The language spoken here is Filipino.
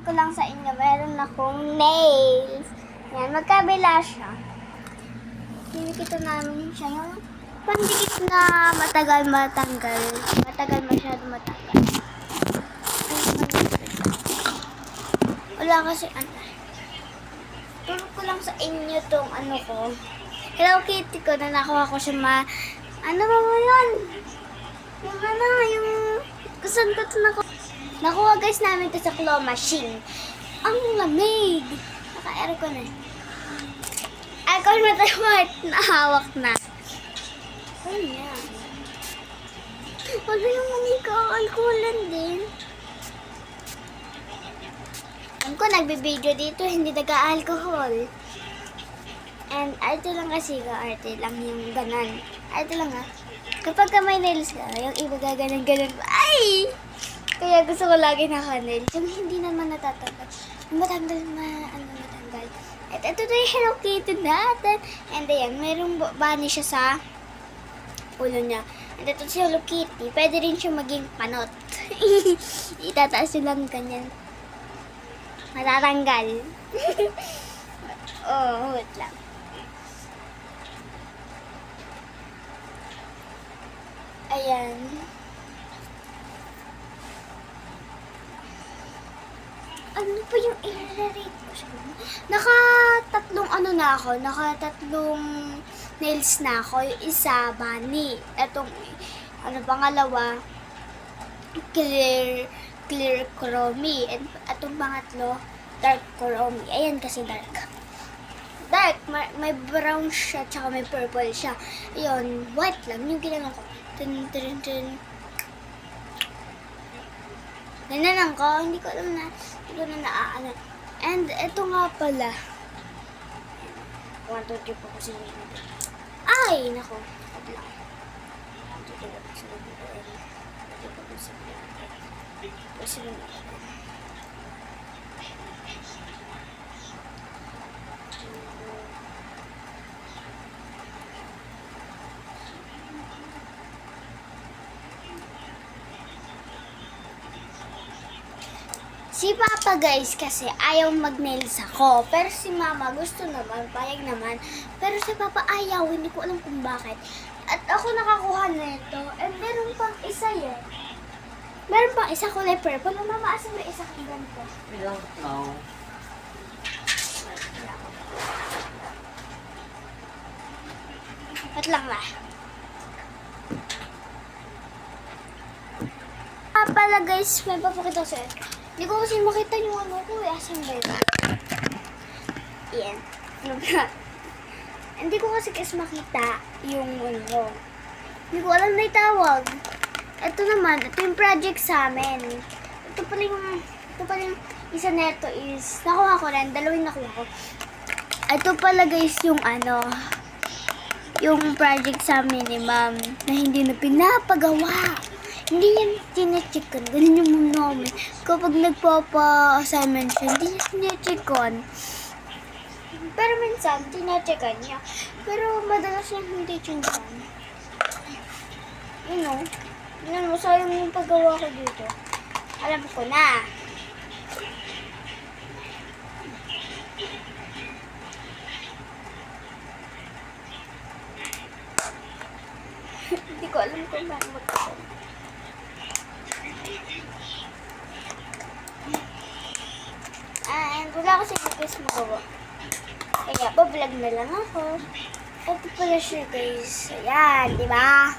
ko lang sa inyo, meron akong nails. Yan, magkabila siya. Dinikito namin siya yung pandikit na matagal matanggal. Matagal masyado matanggal. Wala kasi ano. Turo ko lang sa inyo tong ano ko. Hello Kitty ko na nakuha ko siya ano ba mo yun? Yung ano, yung kusan ko ito nakuha guys namin ito sa claw machine. Ang lamig. Naka-aircon eh. Aircon matawad. Nahawak na. Ayun yan. Wala yung manika. Alcoholan din. Alam ko nagbe-video dito. Hindi nag-alcohol. And arte lang kasi. Arte lang yung ganan. Arte lang ha. Kapag ka may nails ka, yung iba gaganan-ganan. Ay! Kaya gusto ko lagi naka-nails. Yung hindi naman natatanggal. Yung matanggal matanggal. At ito na yung Hello Kitty natin. And ayan, mayroong bunny siya sa ulo niya. And ito si Hello Kitty. Pwede rin siya maging panot. Itataas yun lang ganyan. Matatanggal. Oh, wait lang. Ayan. Ano pa yung i-rate ko siya? Naka-tatlong nails na ako. Yung isa, bunny. Itong, pangalawa, clear chromie. And itong pangatlo, dark chromie. Ayan kasi dark. Dark, may brown siya, tsaka may purple siya. Ayun, white lang. Yung ginagawa ko. Ganyan ko, hindi ko na naaano. And ito nga pala. 1, 2, 3 po kasi ay, nako. Wala. 1, 2, 3 po. Si Papa guys kasi ayaw mag-nails ako. Pero si Mama gusto naman, payag naman. Pero si Papa ayaw, hindi ko alam kung bakit. At ako nakakuha na ito. And meron pang isa yan. Meron pang isa kulay purple. Mama, asan may isa kang ganito? I don't know. At lang na. Pala guys, may papakita ko sa'yo. Hindi ko kasi makita yung ano ko eh. Asan ba yun? Yan. Hindi ko kasi makita yung ano. Hindi ko alam na itawag. Ito naman, ito yung project sa amin. Ito pala yung isa neto is, nakuha ko rin, dalawin nakuha ko. Ito pala guys yung yung project sa amin ni ma'am na hindi na pinapagawa. Hindi yan tinecheck ko. Ganun yung mom namin. Kapag nagpapa-assignment siya, hindi niya tinecheck-on. Pero minsan, tinecheckan niya. Pero madalas niya hindi tinecheck-on. You know, yun mo, sayang yung paggawa ko dito. Alam ko na. Hindi ko alam kung paano magkakaroon. And wala kasi guys magawa. Kaya pa-vlog na lang ako. Ito pala siya guys. Ayan, di ba?